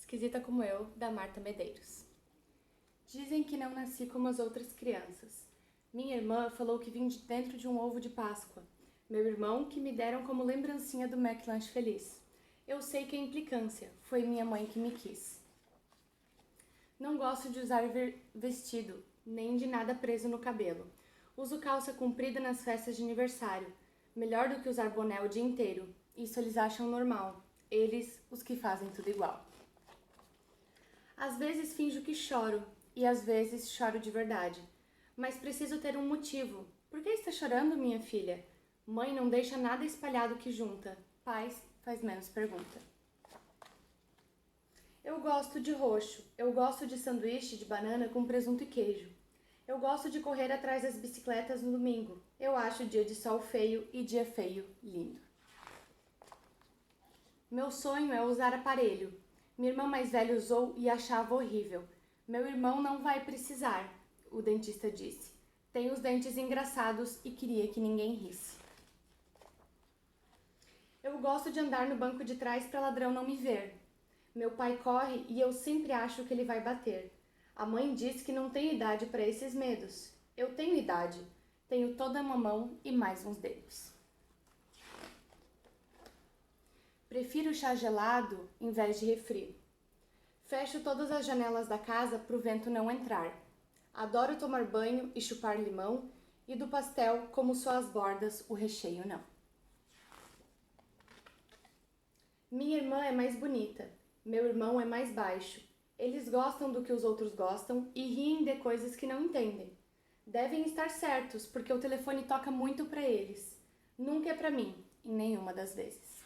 Esquisita como eu, da Marta Medeiros. Dizem que não nasci como as outras crianças. Minha irmã falou que vim de dentro de um ovo de Páscoa. Meu irmão que me deram como lembrancinha do McLanche Feliz. Eu sei que é implicância, foi minha mãe que me quis. Não gosto de usar vestido, nem de nada preso no cabelo. Uso calça comprida nas festas de aniversário. Melhor do que usar boné o dia inteiro. Isso eles acham normal. Eles, os que fazem tudo igual. Às vezes finjo que choro, e às vezes choro de verdade. Mas preciso ter um motivo. Por que está chorando, minha filha? Mãe não deixa nada espalhado que junta. Pai faz menos pergunta. Eu gosto de roxo. Eu gosto de sanduíche de banana com presunto e queijo. Eu gosto de correr atrás das bicicletas no domingo. Eu acho dia de sol feio e dia feio lindo. Meu sonho é usar aparelho. Minha irmã mais velha usou e achava horrível. Meu irmão não vai precisar, o dentista disse. Tem os dentes engraçados e queria que ninguém risse. Eu gosto de andar no banco de trás para ladrão não me ver. Meu pai corre e eu sempre acho que ele vai bater. A mãe diz que não tenho idade para esses medos. Eu tenho idade. Tenho toda uma mão e mais uns dedos. Prefiro chá gelado em vez de refri. Fecho todas as janelas da casa para o vento não entrar. Adoro tomar banho e chupar limão, e do pastel, como só as bordas, o recheio não. Minha irmã é mais bonita, meu irmão é mais baixo. Eles gostam do que os outros gostam e riem de coisas que não entendem. Devem estar certos, porque o telefone toca muito para eles. Nunca é para mim, em nenhuma das vezes.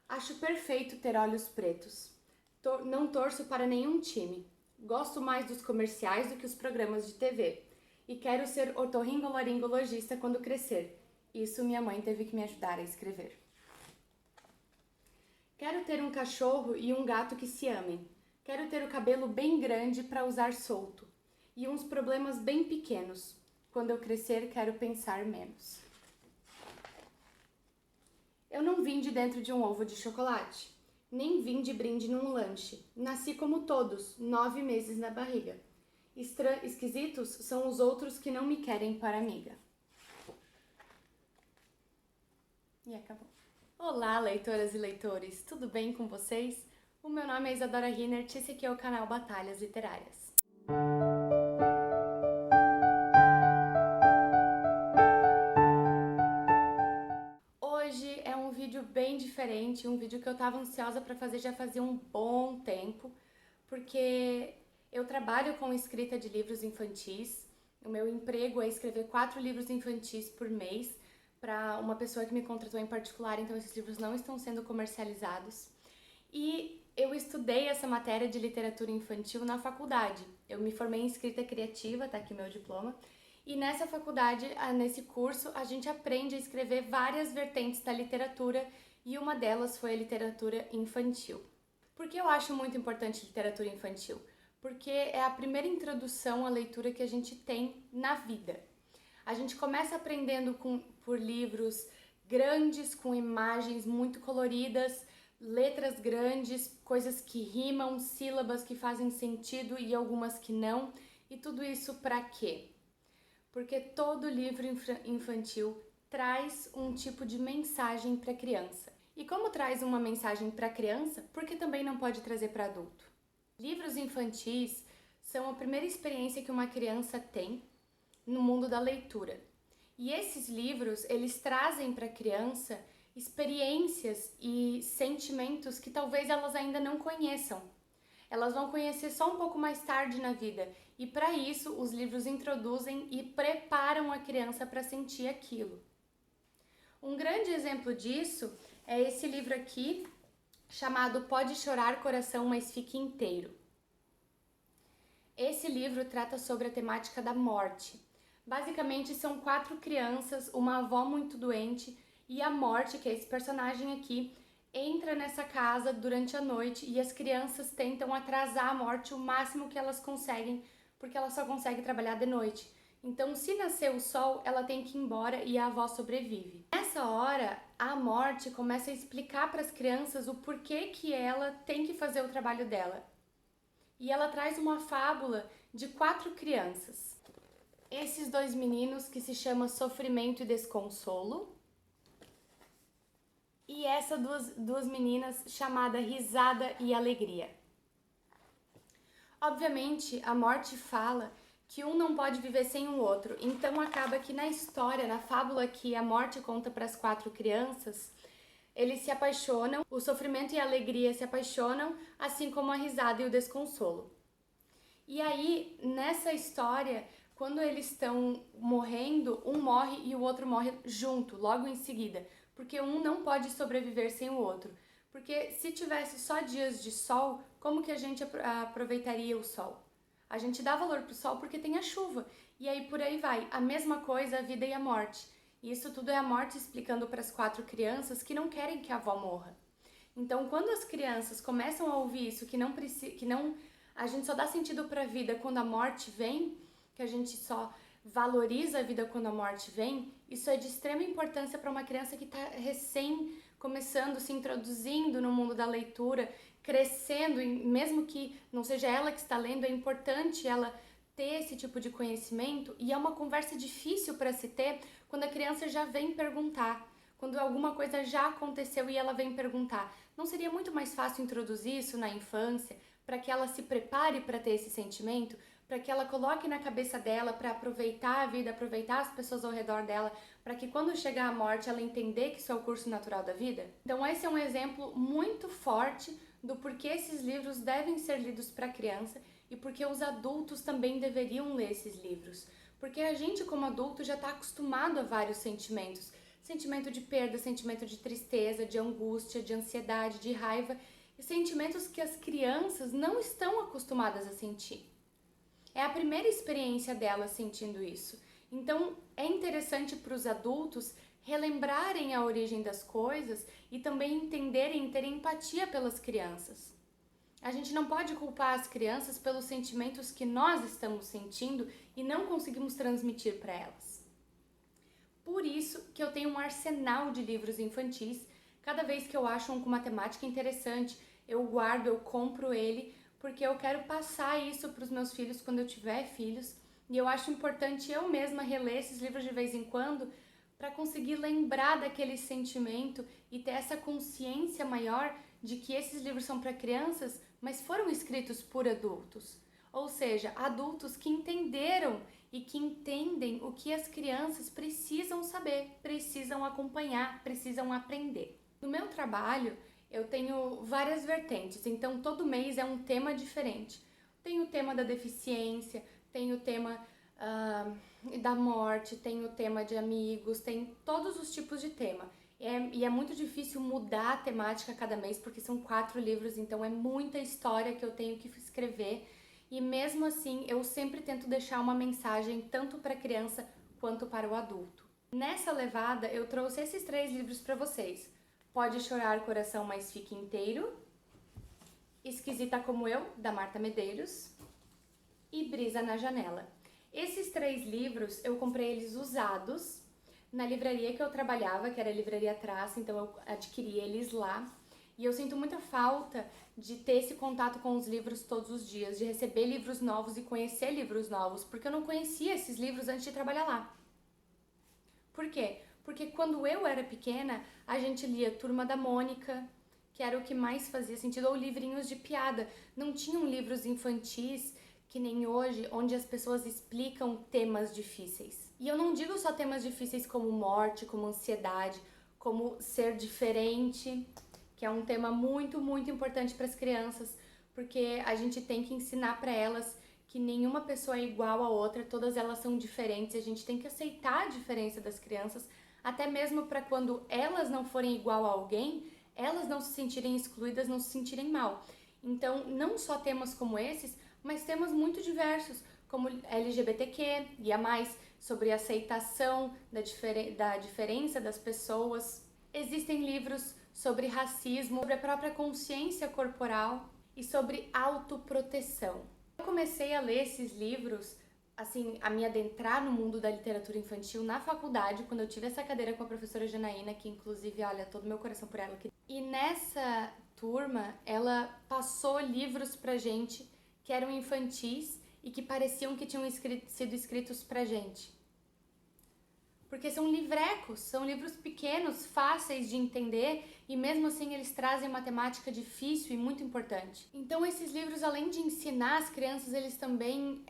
Acho perfeito ter olhos pretos. Não torço para nenhum time. Gosto mais dos comerciais do que os programas de TV. E quero ser otorrinolaringologista quando crescer. Isso minha mãe teve que me ajudar a escrever. Quero ter um cachorro e um gato que se amem. Quero ter o cabelo bem grande para usar solto. E uns problemas bem pequenos. Quando eu crescer, quero pensar menos. Eu não vim de dentro de um ovo de chocolate, nem vim de brinde num lanche. Nasci como todos, 9 meses na barriga. Esquisitos são os outros que não me querem para amiga. E acabou. Olá, leitoras e leitores, tudo bem com vocês? O meu nome é Isadora Rinert e esse aqui é o canal Batalhas Literárias. Hoje é um vídeo bem diferente, um vídeo que eu estava ansiosa para fazer já fazia um bom tempo, porque eu trabalho com escrita de livros infantis. O meu emprego é escrever 4 livros infantis por mês para uma pessoa que me contratou em particular, então esses livros não estão sendo comercializados. E eu estudei essa matéria de literatura infantil na faculdade. Eu me formei em escrita criativa, tá aqui meu diploma. E nessa faculdade, nesse curso, a gente aprende a escrever várias vertentes da literatura e uma delas foi a literatura infantil. Por que eu acho muito importante literatura infantil? Porque é a primeira introdução à leitura que a gente tem na vida. A gente começa aprendendo por livros grandes, com imagens muito coloridas, letras grandes, coisas que rimam, sílabas que fazem sentido e algumas que não. E tudo isso para quê? Porque todo livro infantil traz um tipo de mensagem para a criança. E como traz uma mensagem para a criança, por que também não pode trazer para adulto? Livros infantis são a primeira experiência que uma criança tem no mundo da leitura. E esses livros, eles trazem para a criança experiências e sentimentos que talvez elas ainda não conheçam. Elas vão conhecer só um pouco mais tarde na vida. E para isso, os livros introduzem e preparam a criança para sentir aquilo. Um grande exemplo disso é esse livro aqui, chamado Pode Chorar Coração, Mas Fique Inteiro. Esse livro trata sobre a temática da morte. Basicamente, são 4 crianças, uma avó muito doente e a morte, que é esse personagem aqui, entra nessa casa durante a noite e as crianças tentam atrasar a morte o máximo que elas conseguem, porque ela só consegue trabalhar de noite. Então, se nascer o sol, ela tem que ir embora e a avó sobrevive. Nessa hora, a morte começa a explicar para as crianças o porquê que ela tem que fazer o trabalho dela. E ela traz uma fábula de 4 crianças. Esses 2 meninos que se chama Sofrimento e Desconsolo. E essas duas meninas chamada Risada e Alegria. Obviamente, a morte fala que um não pode viver sem o outro. Então acaba que na história, na fábula que a morte conta para as 4 crianças, eles se apaixonam, o sofrimento e a alegria se apaixonam, assim como a risada e o desconsolo. E aí, nessa história, quando eles estão morrendo, um morre e o outro morre junto, logo em seguida. Porque um não pode sobreviver sem o outro. Porque se tivesse só dias de sol, como que a gente aproveitaria o sol? A gente dá valor pro sol porque tem a chuva. E aí por aí vai. A mesma coisa a vida e a morte. E isso tudo é a morte explicando para as 4 crianças que não querem que a avó morra. Então, quando as crianças começam a ouvir isso, a gente só dá sentido para a vida quando a morte vem, que a gente só valoriza a vida quando a morte vem, isso é de extrema importância para uma criança que está recém começando, se introduzindo no mundo da leitura, crescendo, e mesmo que não seja ela que está lendo, é importante ela ter esse tipo de conhecimento, e é uma conversa difícil para se ter quando a criança já vem perguntar, quando alguma coisa já aconteceu e ela vem perguntar. Não seria muito mais fácil introduzir isso na infância, para que ela se prepare para ter esse sentimento, para que ela coloque na cabeça dela para aproveitar a vida, aproveitar as pessoas ao redor dela, para que quando chegar a morte ela entender que isso é o curso natural da vida? Então esse é um exemplo muito forte do porquê esses livros devem ser lidos para criança e porque os adultos também deveriam ler esses livros. Porque a gente como adulto já está acostumado a vários sentimentos. Sentimento de perda, sentimento de tristeza, de angústia, de ansiedade, de raiva, e sentimentos que as crianças não estão acostumadas a sentir. É a primeira experiência delas sentindo isso. Então, é interessante para os adultos relembrarem a origem das coisas e também entenderem e terem empatia pelas crianças. A gente não pode culpar as crianças pelos sentimentos que nós estamos sentindo e não conseguimos transmitir para elas. Por isso que eu tenho um arsenal de livros infantis. Cada vez que eu acho um com uma temática interessante, eu guardo, eu compro ele, porque eu quero passar isso para os meus filhos quando eu tiver filhos. E eu acho importante eu mesma reler esses livros de vez em quando para conseguir lembrar daquele sentimento e ter essa consciência maior de que esses livros são para crianças, mas foram escritos por adultos. Ou seja, adultos que entenderam e que entendem o que as crianças precisam saber, precisam acompanhar, precisam aprender. No meu trabalho, eu tenho várias vertentes, então todo mês é um tema diferente. Tem o tema da deficiência, tem o tema da morte, tem o tema de amigos, tem todos os tipos de tema. E é muito difícil mudar a temática a cada mês, porque são 4 livros, então é muita história que eu tenho que escrever. E mesmo assim, eu sempre tento deixar uma mensagem tanto para a criança quanto para o adulto. Nessa levada, eu trouxe esses 3 livros para vocês. Pode Chorar Coração, Mas Fique Inteiro, Esquisita Como Eu, da Marta Medeiros, e Brisa na Janela. Esses 3 livros, eu comprei eles usados na livraria que eu trabalhava, que era a Livraria Traça, então eu adquiri eles lá. E eu sinto muita falta de ter esse contato com os livros todos os dias, de receber livros novos e conhecer livros novos, porque eu não conhecia esses livros antes de trabalhar lá. Por quê? Porque quando eu era pequena, a gente lia Turma da Mônica, que era o que mais fazia sentido, ou livrinhos de piada. Não tinham livros infantis que nem hoje, onde as pessoas explicam temas difíceis. E eu não digo só temas difíceis como morte, como ansiedade, como ser diferente, que é um tema muito, muito importante para as crianças, porque a gente tem que ensinar para elas que nenhuma pessoa é igual a outra, todas elas são diferentes, a gente tem que aceitar a diferença das crianças, até mesmo para quando elas não forem igual a alguém, elas não se sentirem excluídas, não se sentirem mal. Então, não só temas como esses, mas temas muito diversos, como LGBTQ e a mais, sobre aceitação da diferença das pessoas. Existem livros sobre racismo, sobre a própria consciência corporal e sobre autoproteção. Eu comecei a ler esses livros assim, a me adentrar no mundo da literatura infantil na faculdade, quando eu tive essa cadeira com a professora Janaína, que inclusive, olha, todo meu coração por ela. E nessa turma, ela passou livros pra gente que eram infantis e que pareciam que tinham sido escritos pra gente. Porque são livrecos, são livros pequenos, fáceis de entender e mesmo assim eles trazem uma temática difícil e muito importante. Então esses livros, além de ensinar as crianças, eles também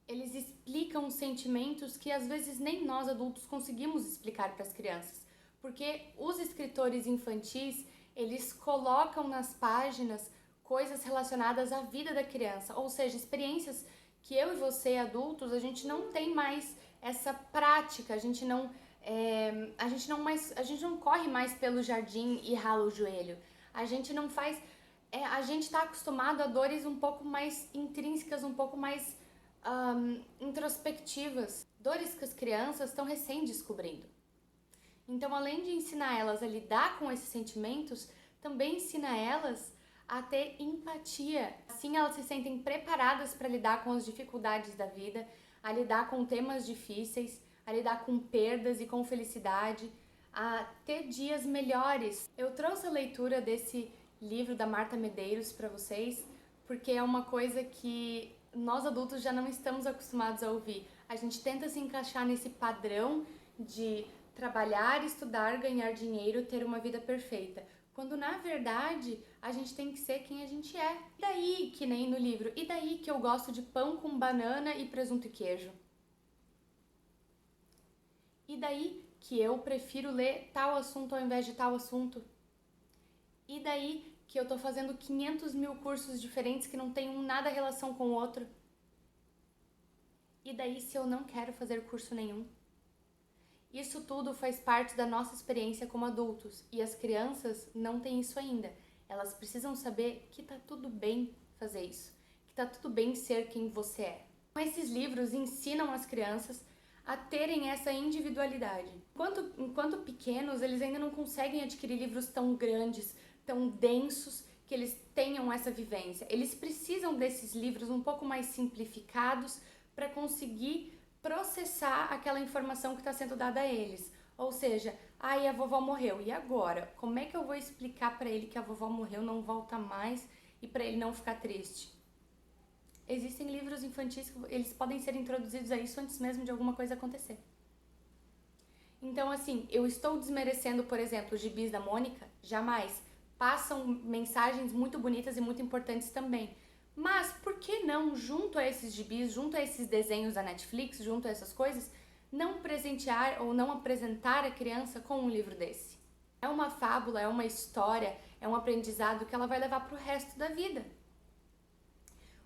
eles explicam sentimentos que às vezes nem nós adultos conseguimos explicar para as crianças. Porque os escritores infantis, eles colocam nas páginas coisas relacionadas à vida da criança, ou seja, experiências que eu e você, adultos, a gente não tem mais essa prática, a gente não corre mais pelo jardim e rala o joelho. A gente não faz, a gente está acostumado a dores um pouco mais intrínsecas, um pouco mais introspectivas, dores que as crianças estão recém descobrindo. Então, além de ensinar elas a lidar com esses sentimentos, também ensina elas a ter empatia. Assim elas se sentem preparadas para lidar com as dificuldades da vida, a lidar com temas difíceis, a lidar com perdas e com felicidade, a ter dias melhores. Eu trouxe a leitura desse livro da Marta Medeiros para vocês, porque é uma coisa que nós adultos já não estamos acostumados a ouvir. A gente tenta se encaixar nesse padrão de trabalhar, estudar, ganhar dinheiro, ter uma vida perfeita. Quando na verdade a gente tem que ser quem a gente é. E daí, que nem no livro, e daí que eu gosto de pão com banana e presunto e queijo? E daí que eu prefiro ler tal assunto ao invés de tal assunto? E daí que eu tô fazendo 500 mil cursos diferentes que não tem nada relação com o outro? E daí se eu não quero fazer curso nenhum? Isso tudo faz parte da nossa experiência como adultos e as crianças não têm isso ainda. Elas precisam saber que tá tudo bem fazer isso, que tá tudo bem ser quem você é. Esses livros ensinam as crianças a terem essa individualidade. Enquanto pequenos, eles ainda não conseguem adquirir livros tão grandes, tão densos, que eles tenham essa vivência. Eles precisam desses livros um pouco mais simplificados para conseguir processar aquela informação que está sendo dada a eles. Ou seja, a vovó morreu, e agora? Como é que eu vou explicar para ele que a vovó morreu, não volta mais, e para ele não ficar triste? Existem livros infantis que eles podem ser introduzidos a isso antes mesmo de alguma coisa acontecer. Então, assim, eu estou desmerecendo, por exemplo, os gibis da Mônica? Jamais. Passam mensagens muito bonitas e muito importantes também. Mas por que não, junto a esses gibis, junto a esses desenhos da Netflix, junto a essas coisas, não presentear ou não apresentar a criança com um livro desse? É uma fábula, é uma história, é um aprendizado que ela vai levar para o resto da vida.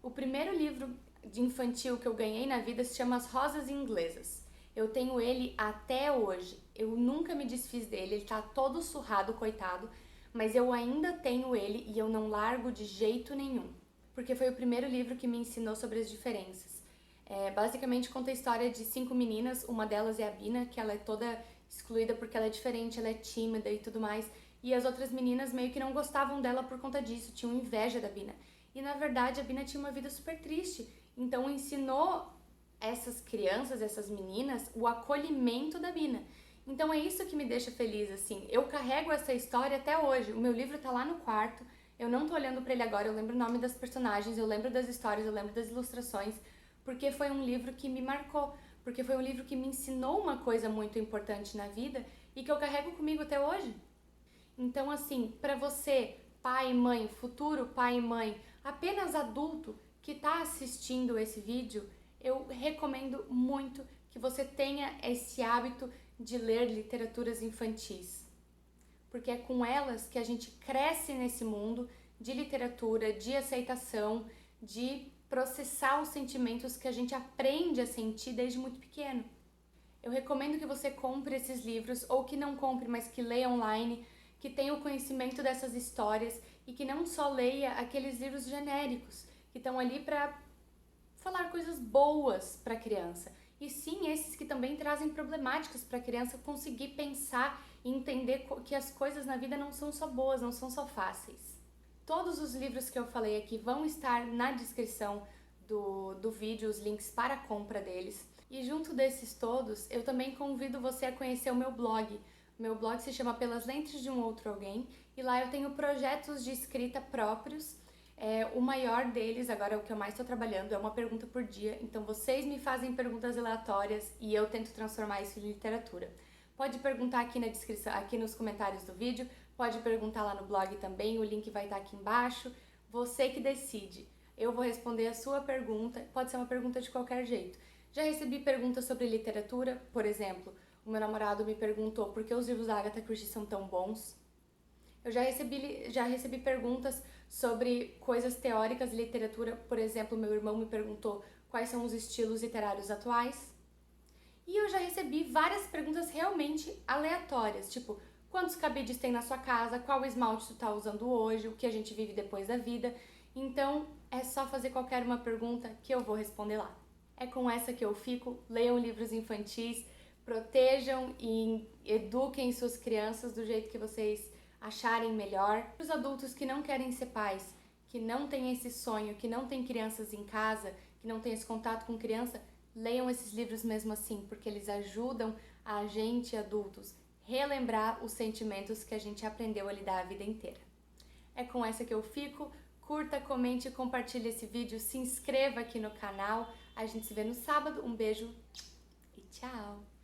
O primeiro livro de infantil que eu ganhei na vida se chama As Rosas Inglesas. Eu tenho ele até hoje, eu nunca me desfiz dele, ele tá todo surrado, coitado, mas eu ainda tenho ele e eu não largo de jeito nenhum. Porque foi o primeiro livro que me ensinou sobre as diferenças. Basicamente conta a história de 5 meninas, uma delas é a Bina, que ela é toda excluída porque ela é diferente, ela é tímida e tudo mais, e as outras meninas meio que não gostavam dela por conta disso, tinham inveja da Bina. E na verdade a Bina tinha uma vida super triste, então ensinou essas crianças, essas meninas, o acolhimento da Bina. Então é isso que me deixa feliz, assim, eu carrego essa história até hoje, o meu livro tá lá no quarto. Eu não tô olhando pra ele agora, eu lembro o nome das personagens, eu lembro das histórias, eu lembro das ilustrações, porque foi um livro que me marcou, porque foi um livro que me ensinou uma coisa muito importante na vida e que eu carrego comigo até hoje. Então, assim, pra você, pai e mãe, futuro pai e mãe, apenas adulto que tá assistindo esse vídeo, eu recomendo muito que você tenha esse hábito de ler literaturas infantis. Porque é com elas que a gente cresce nesse mundo de literatura, de aceitação, de processar os sentimentos que a gente aprende a sentir desde muito pequeno. Eu recomendo que você compre esses livros, ou que não compre, mas que leia online, que tenha o conhecimento dessas histórias e que não só leia aqueles livros genéricos, que estão ali para falar coisas boas para a criança. E sim, esses que também trazem problemáticas para a criança conseguir pensar e entender que as coisas na vida não são só boas, não são só fáceis. Todos os livros que eu falei aqui vão estar na descrição do vídeo os links para a compra deles. E junto desses todos, eu também convido você a conhecer o meu blog. O meu blog se chama Pelas Lentes de um Outro Alguém, e lá eu tenho projetos de escrita próprios. O maior deles, agora é o que eu mais estou trabalhando, é uma pergunta por dia. Então vocês me fazem perguntas aleatórias e eu tento transformar isso em literatura. Pode perguntar aqui na descrição, aqui nos comentários do vídeo, pode perguntar lá no blog também, o link vai estar aqui embaixo. Você que decide. Eu vou responder a sua pergunta, pode ser uma pergunta de qualquer jeito. Já recebi perguntas sobre literatura, por exemplo, o meu namorado me perguntou por que os livros da Agatha Christie são tão bons. Eu já recebi perguntas sobre coisas teóricas de literatura, por exemplo, meu irmão me perguntou quais são os estilos literários atuais. E eu já recebi várias perguntas realmente aleatórias, tipo, quantos cabides tem na sua casa, qual esmalte tu tá usando hoje, o que a gente vive depois da vida. Então, é só fazer qualquer uma pergunta que eu vou responder lá. É com essa que eu fico. Leiam livros infantis, protejam e eduquem suas crianças do jeito que vocês acharem melhor. Os adultos que não querem ser pais, que não têm esse sonho, que não têm crianças em casa, que não têm esse contato com criança, leiam esses livros mesmo assim, porque eles ajudam a gente, adultos, relembrar os sentimentos que a gente aprendeu a lidar a vida inteira. É com essa que eu fico. Curta, comente e compartilhe esse vídeo. Se inscreva aqui no canal. A gente se vê no sábado. Um beijo e tchau!